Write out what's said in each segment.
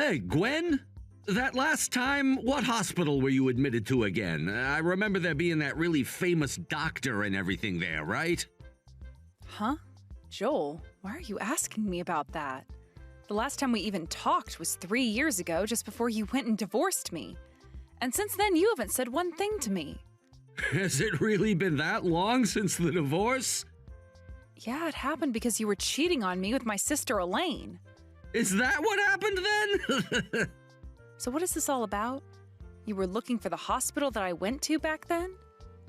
Hey, Gwen? That last time, what hospital were you admitted to again? I remember there being that really famous doctor and everything there, right? Huh? Joel, why are you asking me about that? The last time we even talked was 3 years ago, just before you went and divorced me. And since then, you haven't said one thing to me. Has it really been that long since the divorce? Yeah, it happened because you were cheating on me with my sister Elaine. Is that what happened then? So what is this all about? You were looking for the hospital that I went to back then?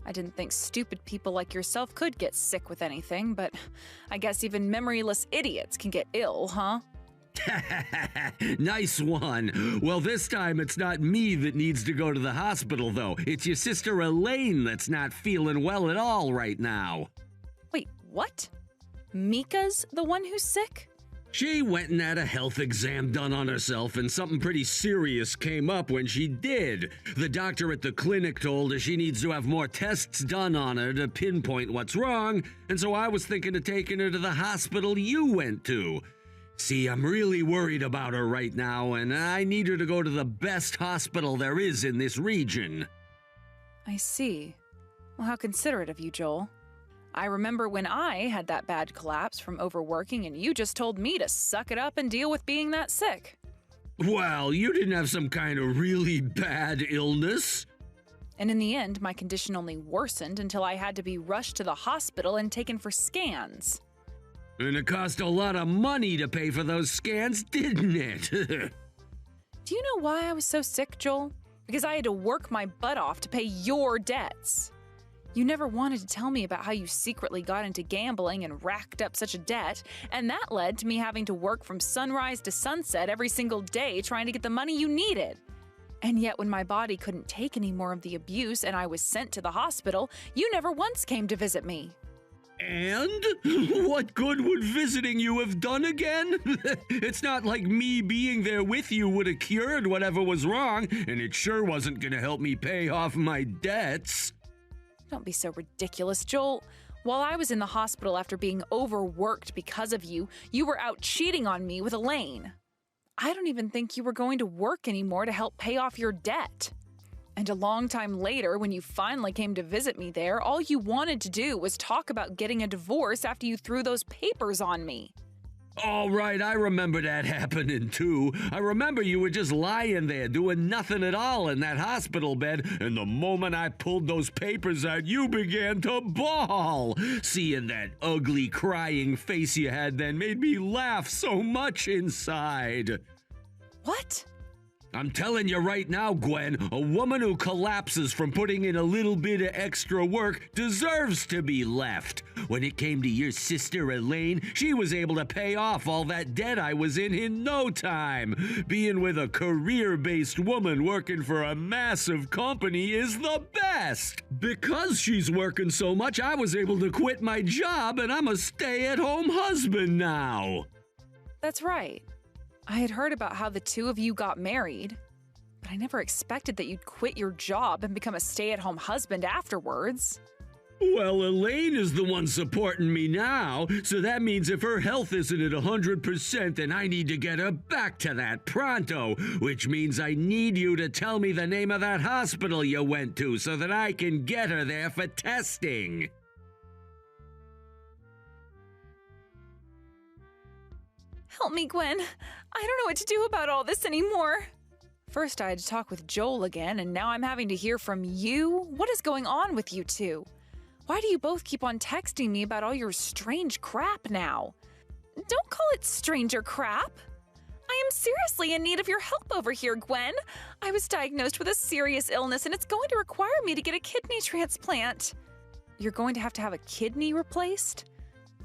I didn't think stupid people like yourself could get sick with anything, but I guess even memoryless idiots can get ill, huh? Nice one. Well, this time it's not me that needs to go to the hospital, though. It's your sister Elaine that's not feeling well at all right now. Wait, what? Mika's the one who's sick? She went and had a health exam done on herself, and something pretty serious came up when she did. The doctor at the clinic told her she needs to have more tests done on her to pinpoint what's wrong, and so I was thinking of taking her to the hospital you went to. See, I'm really worried about her right now, and I need her to go to the best hospital there is in this region. I see. Well, how considerate of you, Joel. I remember when I had that bad collapse from overworking and you just told me to suck it up and deal with being that sick. Well, you didn't have some kind of really bad illness. And in the end, my condition only worsened until I had to be rushed to the hospital and taken for scans. And it cost a lot of money to pay for those scans, didn't it? Do you know why I was so sick, Joel? Because I had to work my butt off to pay your debts. You never wanted to tell me about how you secretly got into gambling and racked up such a debt, and that led to me having to work from sunrise to sunset every single day trying to get the money you needed. And yet when my body couldn't take any more of the abuse and I was sent to the hospital, you never once came to visit me. And? What good would visiting you have done again? It's not like me being there with you would have cured whatever was wrong, and it sure wasn't going to help me pay off my debts. Don't be so ridiculous, Joel. While I was in the hospital after being overworked because of you, you were out cheating on me with Elaine. I don't even think you were going to work anymore to help pay off your debt. And a long time later, when you finally came to visit me there, all you wanted to do was talk about getting a divorce after you threw those papers on me. All right, I remember that happening too. I remember you were just lying there doing nothing at all in that hospital bed, and the moment I pulled those papers out, you began to bawl. Seeing that ugly crying face you had then made me laugh so much inside. What? I'm telling you right now, Gwen, a woman who collapses from putting in a little bit of extra work deserves to be left. When it came to your sister Elaine, she was able to pay off all that debt I was in no time. Being with a career-based woman working for a massive company is the best. Because she's working so much, I was able to quit my job and I'm a stay-at-home husband now. That's right. I had heard about how the two of you got married, but I never expected that you'd quit your job and become a stay-at-home husband afterwards. Well, Elaine is the one supporting me now, so that means if her health isn't at 100%, then I need to get her back to that pronto, which means I need you to tell me the name of that hospital you went to so that I can get her there for testing. Help me, Gwen. I don't know what to do about all this anymore. First, I had to talk with Joel again, and now I'm having to hear from you? What is going on with you two? Why do you both keep on texting me about all your strange crap now? Don't call it stranger crap. I am seriously in need of your help over here, Gwen. I was diagnosed with a serious illness, and it's going to require me to get a kidney transplant. You're going to have a kidney replaced?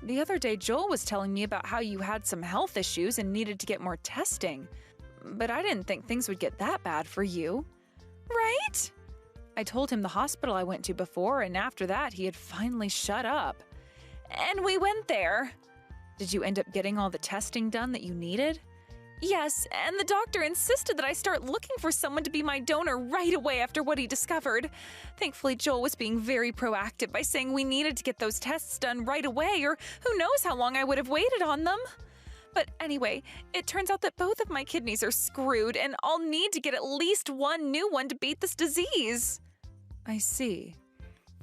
The other day, Joel was telling me about how you had some health issues and needed to get more testing. But I didn't think things would get that bad for you. Right? I told him the hospital I went to before, and after that, he had finally shut up. And we went there. Did you end up getting all the testing done that you needed? Yes, and the doctor insisted that I start looking for someone to be my donor right away after what he discovered. Thankfully, Joel was being very proactive by saying we needed to get those tests done right away, or who knows how long I would have waited on them. But anyway, it turns out that both of my kidneys are screwed, and I'll need to get at least one new one to beat this disease. I see.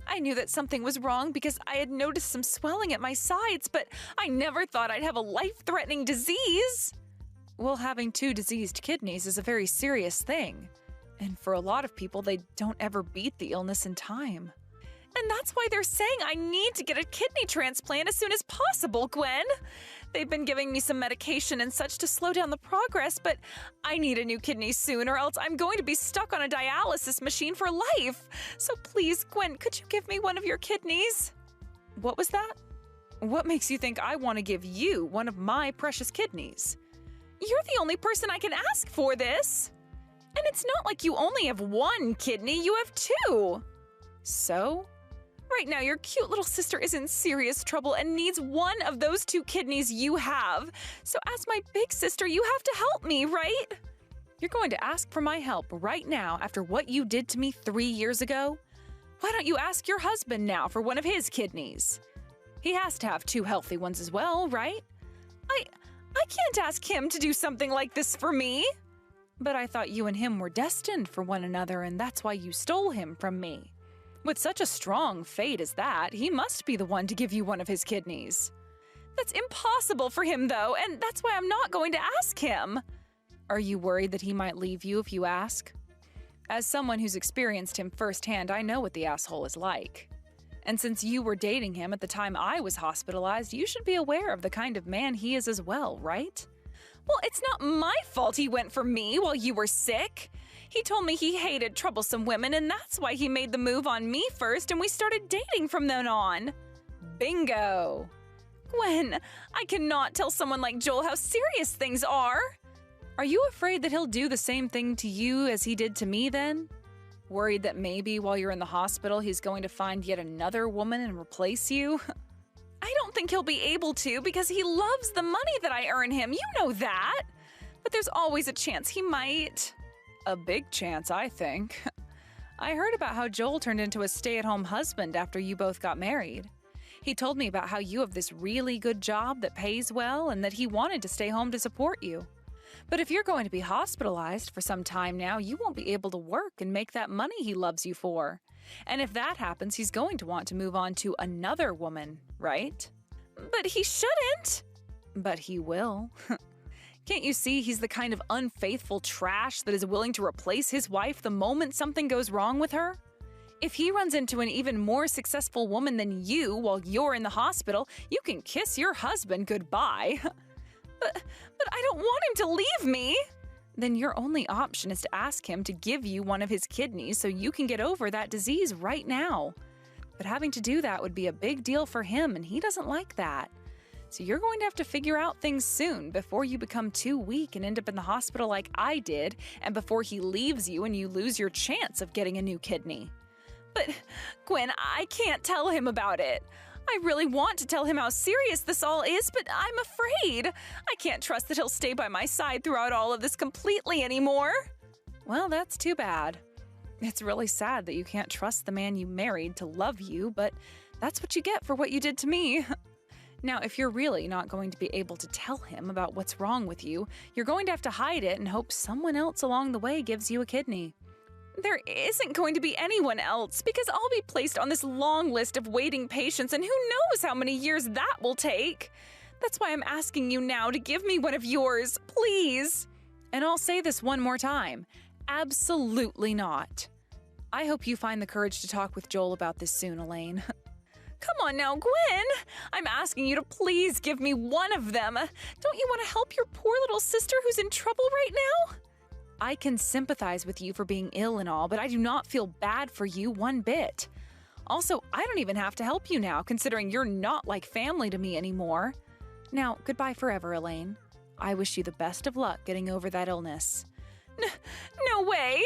I knew that something was wrong because I had noticed some swelling at my sides, but I never thought I'd have a life-threatening disease. Well, having 2 diseased kidneys is a very serious thing. And for a lot of people, they don't ever beat the illness in time. And that's why they're saying I need to get a kidney transplant as soon as possible, Gwen. They've been giving me some medication and such to slow down the progress, but I need a new kidney soon or else I'm going to be stuck on a dialysis machine for life. So please, Gwen, could you give me one of your kidneys? What was that? What makes you think I want to give you one of my precious kidneys? You're the only person I can ask for this. And it's not like you only have 1 kidney, you have 2. So? Right now, your cute little sister is in serious trouble and needs one of those 2 kidneys you have. So as my big sister, you have to help me, right? You're going to ask for my help right now after what you did to me 3 years ago? Why don't you ask your husband now for one of his kidneys? He has to have 2 healthy ones as well, right? I can't ask him to do something like this for me. But I thought you and him were destined for one another, and that's why you stole him from me. With such a strong fate as that, he must be the one to give you one of his kidneys. That's impossible for him, though, and that's why I'm not going to ask him. Are you worried that he might leave you if you ask? As someone who's experienced him firsthand, I know what the asshole is like. And since you were dating him at the time I was hospitalized, you should be aware of the kind of man he is as well, right? Well, it's not my fault he went for me while you were sick. He told me he hated troublesome women, and that's why he made the move on me first, and we started dating from then on. Bingo! Gwen, I cannot tell someone like Joel how serious things are. Are you afraid that he'll do the same thing to you as he did to me then? Worried that maybe while you're in the hospital he's going to find yet another woman and replace you? I don't think he'll be able to because he loves the money that I earn him, you know that. But there's always a chance he might. A big chance, I think. I heard about how Joel turned into a stay-at-home husband after you both got married. He told me about how you have this really good job that pays well and that he wanted to stay home to support you. But if you're going to be hospitalized for some time now, you won't be able to work and make that money he loves you for. And if that happens, he's going to want to move on to another woman, right? But he shouldn't. But he will. Can't you see he's the kind of unfaithful trash that is willing to replace his wife the moment something goes wrong with her? If he runs into an even more successful woman than you while you're in the hospital, you can kiss your husband goodbye. But I don't want him to leave me. Then your only option is to ask him to give you one of his kidneys so you can get over that disease right now. But having to do that would be a big deal for him, and he doesn't like that. So you're going to have to figure out things soon before you become too weak and end up in the hospital like I did, and before he leaves you and you lose your chance of getting a new kidney. But, Gwen, I can't tell him about it. I really want to tell him how serious this all is, but I'm afraid. I can't trust that he'll stay by my side throughout all of this completely anymore. Well, that's too bad. It's really sad that you can't trust the man you married to love you, but that's what you get for what you did to me. Now, if you're really not going to be able to tell him about what's wrong with you, you're going to have to hide it and hope someone else along the way gives you a kidney. There isn't going to be anyone else because I'll be placed on this long list of waiting patients, and who knows how many years that will take. That's why I'm asking you now to give me one of yours, please. And I'll say this one more time. Absolutely not. I hope you find the courage to talk with Joel about this soon, Elaine. Come on now, Gwen! I'm asking you to please give me one of them. Don't you want to help your poor little sister who's in trouble right now? I can sympathize with you for being ill and all, but I do not feel bad for you one bit. Also, I don't even have to help you now, considering you're not like family to me anymore. Now, goodbye forever, Elaine. I wish you the best of luck getting over that illness. No way!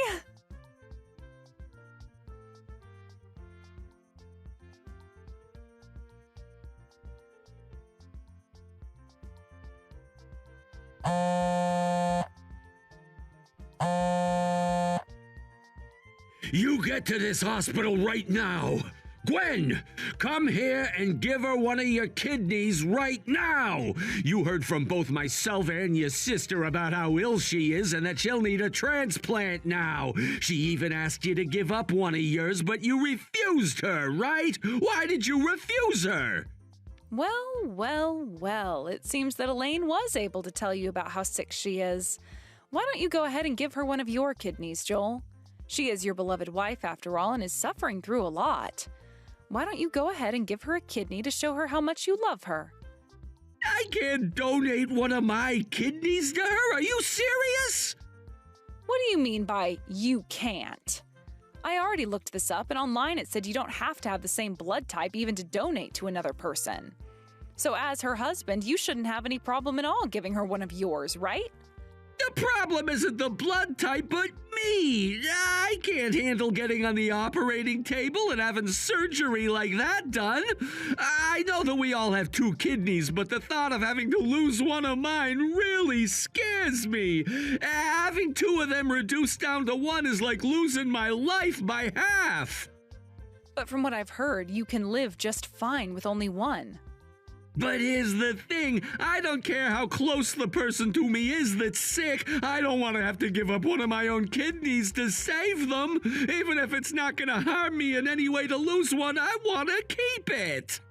You get to this hospital right now! Gwen, come here and give her one of your kidneys right now. You heard from both myself and your sister about how ill she is and that she'll need a transplant now. She even asked you to give up one of yours, but you refused her, right? Why did you refuse her? Well, it seems that Elaine was able to tell you about how sick she is. Why don't you go ahead and give her one of your kidneys, Joel? She is your beloved wife, after all, and is suffering through a lot. Why don't you go ahead and give her a kidney to show her how much you love her? I can't donate one of my kidneys to her? Are you serious? What do you mean by you can't? I already looked this up, and online it said you don't have to have the same blood type even to donate to another person. So as her husband, you shouldn't have any problem at all giving her one of yours, right? The problem isn't the blood type, but me. I can't handle getting on the operating table and having surgery like that done. I know that we all have two kidneys, but the thought of having to lose one of mine really scares me. Having two of them reduced down to one is like losing my life by half. But from what I've heard, you can live just fine with only one. But here's the thing, I don't care how close the person to me is that's sick. I don't want to have to give up one of my own kidneys to save them. Even if it's not going to harm me in any way to lose one, I want to keep it.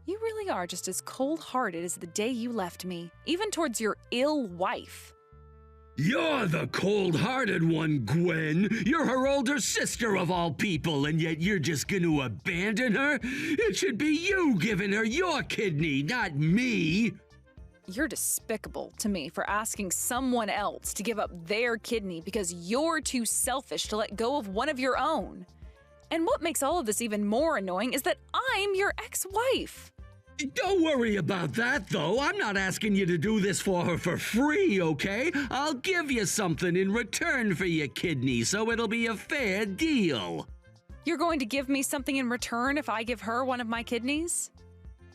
You really are just as cold-hearted as the day you left me, even towards your ill wife. You're the cold-hearted one, Gwen. You're her older sister of all people, and yet you're just going to abandon her? It should be you giving her your kidney, not me. You're despicable to me for asking someone else to give up their kidney because you're too selfish to let go of one of your own. And what makes all of this even more annoying is that I'm your ex-wife. Don't worry about that, though. I'm not asking you to do this for her for free, okay? I'll give you something in return for your kidney, so it'll be a fair deal. You're going to give me something in return if I give her one of my kidneys?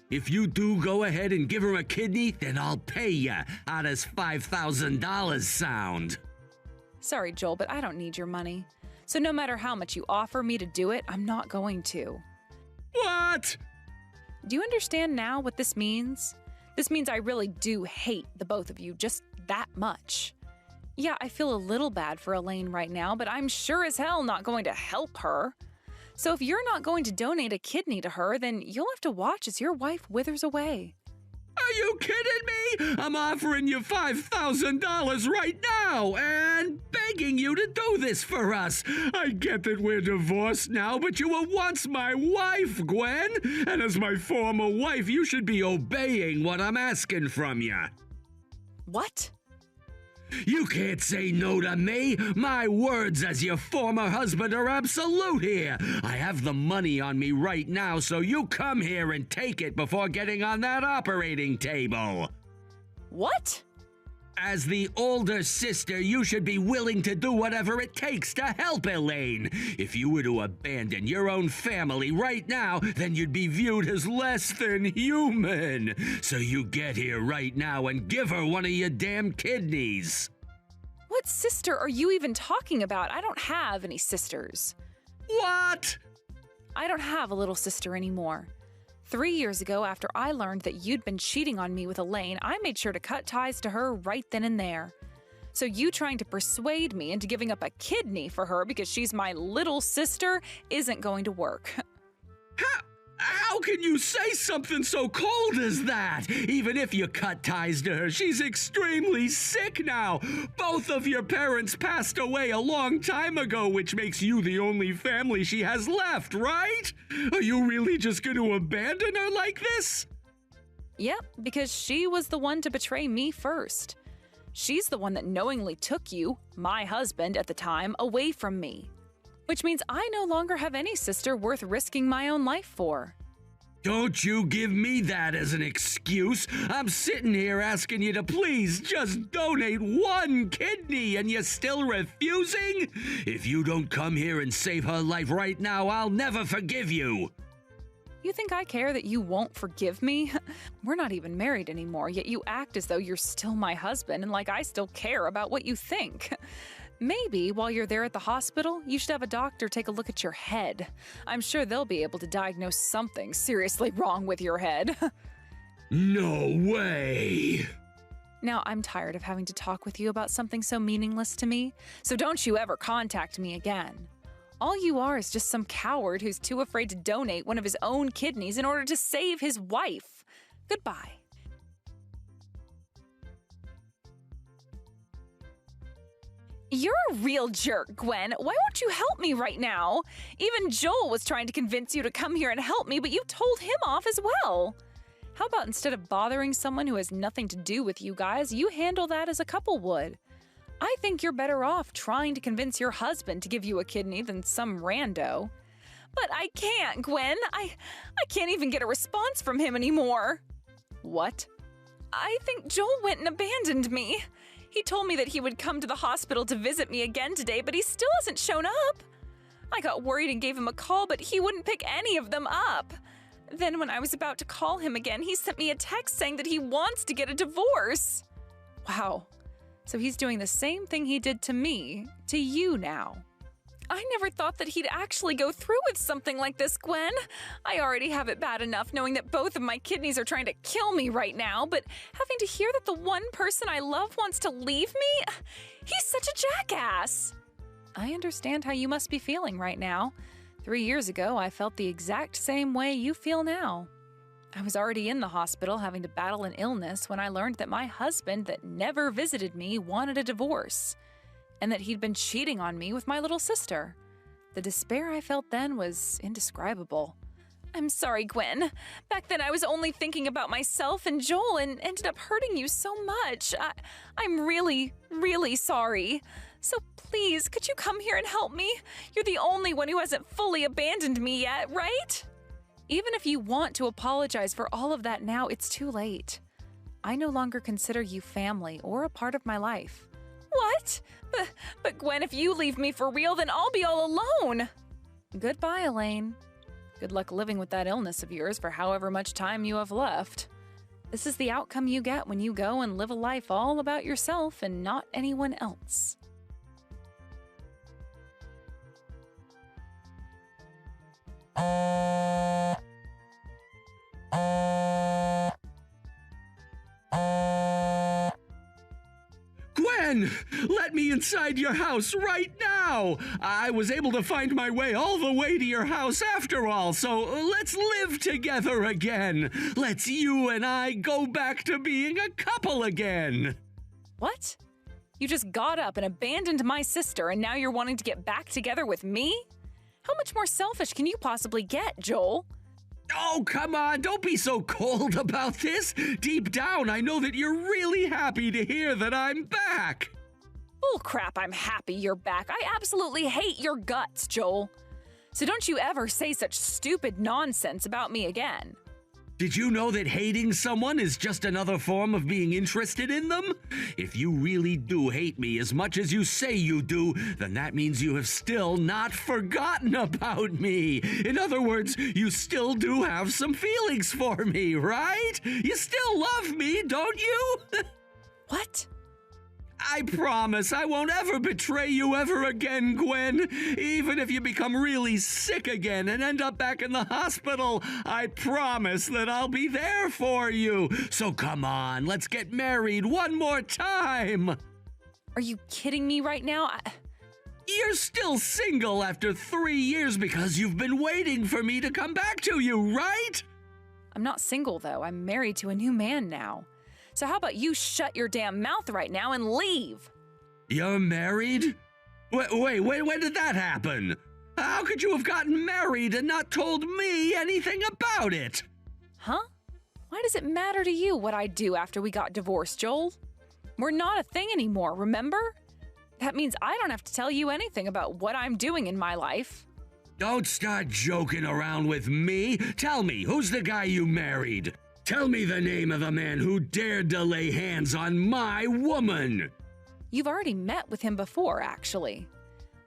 If you do go ahead and give her a kidney, then I'll pay you. How does $5,000 sound? Sorry, Joel, but I don't need your money. So no matter how much you offer me to do it, I'm not going to. What? Do you understand now what this means? This means I really do hate the both of you just that much. Yeah, I feel a little bad for Elaine right now, but I'm sure as hell not going to help her. So if you're not going to donate a kidney to her, then you'll have to watch as your wife withers away. Are you kidding me? I'm offering you $5,000 right now and begging you to do this for us. I get that we're divorced now, but you were once my wife, Gwen. And as my former wife, you should be obeying what I'm asking from you. What? You can't say no to me. My words as your former husband are absolute here. I have the money on me right now, so you come here and take it before getting on that operating table. What? As the older sister, you should be willing to do whatever it takes to help Elaine. If you were to abandon your own family right now, then you'd be viewed as less than human. So you get here right now and give her one of your damn kidneys. What sister are you even talking about? I don't have any sisters. What? I don't have a little sister anymore. 3 years ago, after I learned that you'd been cheating on me with Elaine, I made sure to cut ties to her right then and there. So you trying to persuade me into giving up a kidney for her because she's my little sister isn't going to work. How can you say something so cold as that? Even if you cut ties to her, she's extremely sick now. Both of your parents passed away a long time ago, which makes you the only family she has left, right? Are you really just going to abandon her like this? Yep, because she was the one to betray me first. She's the one that knowingly took you, my husband at the time, away from me. Which means I no longer have any sister worth risking my own life for. Don't you give me that as an excuse. I'm sitting here asking you to please just donate one kidney and you're still refusing? If you don't come here and save her life right now, I'll never forgive you. You think I care that you won't forgive me? We're not even married anymore, yet you act as though you're still my husband and like I still care about what you think. Maybe while you're there at the hospital, you should have a doctor take a look at your head. I'm sure they'll be able to diagnose something seriously wrong with your head. No way! Now, I'm tired of having to talk with you about something so meaningless to me, so don't you ever contact me again. All you are is just some coward who's too afraid to donate one of his own kidneys in order to save his wife. Goodbye. You're a real jerk, Gwen. Why won't you help me right now? Even Joel was trying to convince you to come here and help me, but you told him off as well. How about instead of bothering someone who has nothing to do with you guys, you handle that as a couple would? I think you're better off trying to convince your husband to give you a kidney than some rando. But I can't, Gwen. I can't even get a response from him anymore. What? I think Joel went and abandoned me. He told me that he would come to the hospital to visit me again today, but he still hasn't shown up. I got worried and gave him a call, but he wouldn't pick any of them up. Then when I was about to call him again, he sent me a text saying that he wants to get a divorce. Wow. So he's doing the same thing he did to me, to you now. I never thought that he'd actually go through with something like this, Gwen. I already have it bad enough knowing that both of my kidneys are trying to kill me right now, but having to hear that the one person I love wants to leave me? He's such a jackass. I understand how you must be feeling right now. 3 years ago, I felt the exact same way you feel now. I was already in the hospital having to battle an illness when I learned that my husband that never visited me wanted a divorce, and that he'd been cheating on me with my little sister. The despair I felt then was indescribable. I'm sorry, Gwen. Back then I was only thinking about myself and Joel and ended up hurting you so much. I'm really, really sorry. So please, could you come here and help me? You're the only one who hasn't fully abandoned me yet, right? Even if you want to apologize for all of that now, it's too late. I no longer consider you family or a part of my life. What? But Gwen, if you leave me for real, then I'll be all alone. Goodbye, Elaine. Good luck living with that illness of yours for however much time you have left. This is the outcome you get when you go and live a life all about yourself and not anyone else. Gwen, let me inside your house right now. I was able to find my way all the way to your house after all, so let's live together again. Let's you and I go back to being a couple again. What? You just got up and abandoned my sister, and now you're wanting to get back together with me? How much more selfish can you possibly get, Joel? Oh, come on, don't be so cold about this. Deep down, I know that you're really happy to hear that I'm back. Bull crap, I'm happy you're back. I absolutely hate your guts, Joel. So don't you ever say such stupid nonsense about me again. Did you know that hating someone is just another form of being interested in them? If you really do hate me as much as you say you do, then that means you have still not forgotten about me. In other words, you still do have some feelings for me, right? You still love me, don't you? What? I promise I won't ever betray you ever again, Gwen. Even if you become really sick again and end up back in the hospital, I promise that I'll be there for you. So come on, let's get married one more time. Are you kidding me right now? You're still single after 3 years because you've been waiting for me to come back to you, right? I'm not single, though. I'm married to a new man now. So how about you shut your damn mouth right now and leave? You're married? Wait, when did that happen? How could you have gotten married and not told me anything about it? Huh? Why does it matter to you what I do after we got divorced, Joel? We're not a thing anymore, remember? That means I don't have to tell you anything about what I'm doing in my life. Don't start joking around with me. Tell me, who's the guy you married? Tell me the name of the man who dared to lay hands on my woman. You've already met with him before, actually.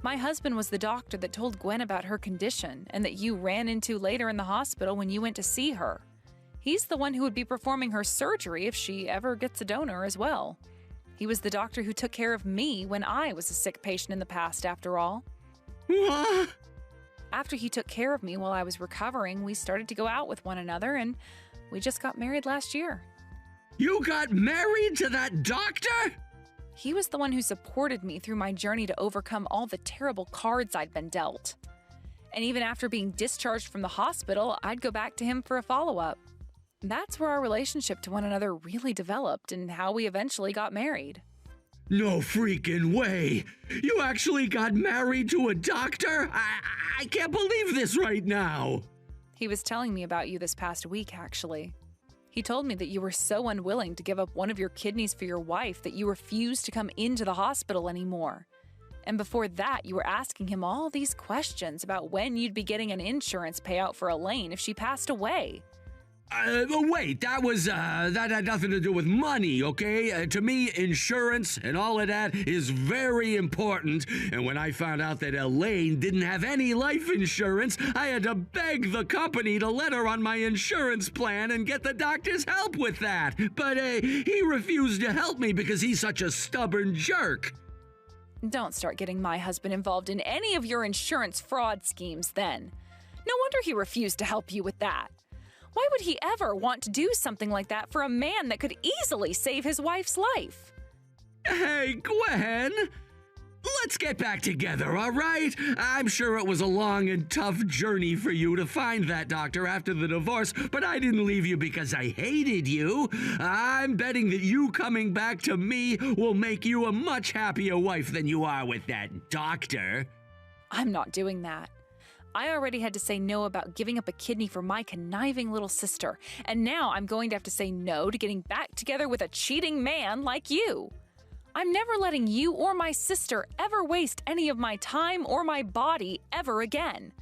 My husband was the doctor that told Gwen about her condition and that you ran into later in the hospital when you went to see her. He's the one who would be performing her surgery if she ever gets a donor as well. He was the doctor who took care of me when I was a sick patient in the past, after all. What? After he took care of me while I was recovering, we started to go out with one another, and we just got married last year. You got married to that doctor? He was the one who supported me through my journey to overcome all the terrible cards I'd been dealt. And even after being discharged from the hospital, I'd go back to him for a follow-up. That's where our relationship to one another really developed and how we eventually got married. No freaking way! You actually got married to a doctor? I can't believe this right now! He was telling me about you this past week, actually. He told me that you were so unwilling to give up one of your kidneys for your wife that you refused to come into the hospital anymore. And before that, you were asking him all these questions about when you'd be getting an insurance payout for Elaine if she passed away. Wait, that had nothing to do with money, okay? To me, insurance and all of that is very important. And when I found out that Elaine didn't have any life insurance, I had to beg the company to let her on my insurance plan and get the doctor's help with that. But he refused to help me because he's such a stubborn jerk. Don't start getting my husband involved in any of your insurance fraud schemes then. No wonder he refused to help you with that. Why would he ever want to do something like that for a man that could easily save his wife's life? Hey, Gwen! Let's get back together, all right? I'm sure it was a long and tough journey for you to find that doctor after the divorce, but I didn't leave you because I hated you. I'm betting that you coming back to me will make you a much happier wife than you are with that doctor. I'm not doing that. I already had to say no about giving up a kidney for my conniving little sister, and now I'm going to have to say no to getting back together with a cheating man like you. I'm never letting you or my sister ever waste any of my time or my body ever again.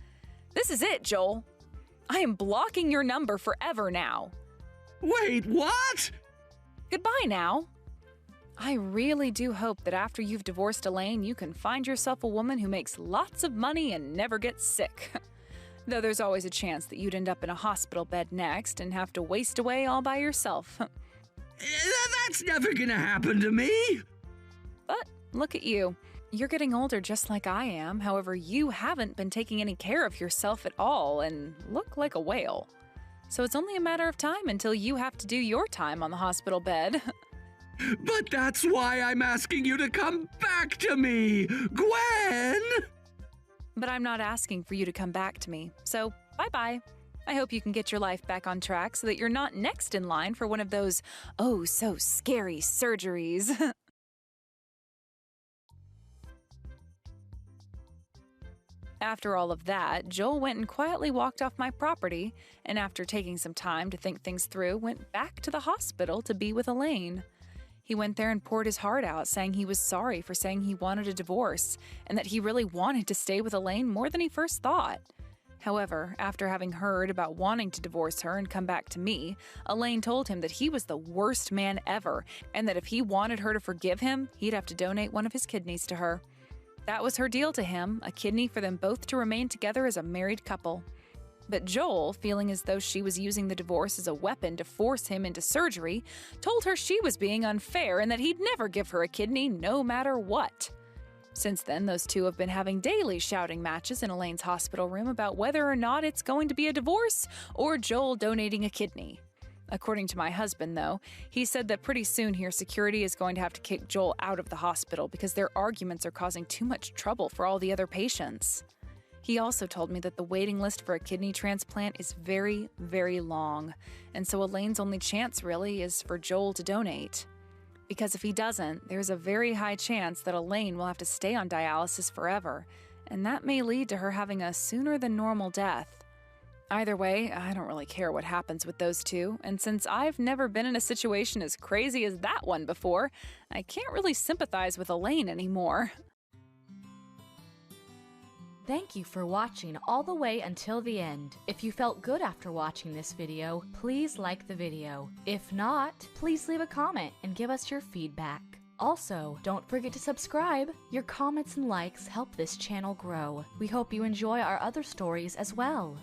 This is it, Joel. I am blocking your number forever now. Wait, what? Goodbye now. I really do hope that after you've divorced Elaine, you can find yourself a woman who makes lots of money and never gets sick. Though there's always a chance that you'd end up in a hospital bed next and have to waste away all by yourself. That's never gonna happen to me. But look at you. You're getting older just like I am. However, you haven't been taking any care of yourself at all and look like a whale. So it's only a matter of time until you have to do your time on the hospital bed. But that's why I'm asking you to come back to me, Gwen! But I'm not asking for you to come back to me, so bye-bye. I hope you can get your life back on track so that you're not next in line for one of those oh-so-scary surgeries. After all of that, Joel went and quietly walked off my property, and after taking some time to think things through, went back to the hospital to be with Elaine. He went there and poured his heart out, saying he was sorry for saying he wanted a divorce, and that he really wanted to stay with Elaine more than he first thought. However, after having heard about wanting to divorce her and come back to me, Elaine told him that he was the worst man ever, and that if he wanted her to forgive him, he'd have to donate one of his kidneys to her. That was her deal to him, a kidney for them both to remain together as a married couple. But Joel, feeling as though she was using the divorce as a weapon to force him into surgery, told her she was being unfair and that he'd never give her a kidney no matter what. Since then, those two have been having daily shouting matches in Elaine's hospital room about whether or not it's going to be a divorce or Joel donating a kidney. According to my husband, though, he said that pretty soon here security is going to have to kick Joel out of the hospital because their arguments are causing too much trouble for all the other patients. He also told me that the waiting list for a kidney transplant is very, very long, and so Elaine's only chance really is for Joel to donate. Because if he doesn't, there's a very high chance that Elaine will have to stay on dialysis forever, and that may lead to her having a sooner than normal death. Either way, I don't really care what happens with those two, and since I've never been in a situation as crazy as that one before, I can't really sympathize with Elaine anymore. Thank you for watching all the way until the end. If you felt good after watching this video, please like the video. If not, please leave a comment and give us your feedback. Also, don't forget to subscribe. Your comments and likes help this channel grow. We hope you enjoy our other stories as well.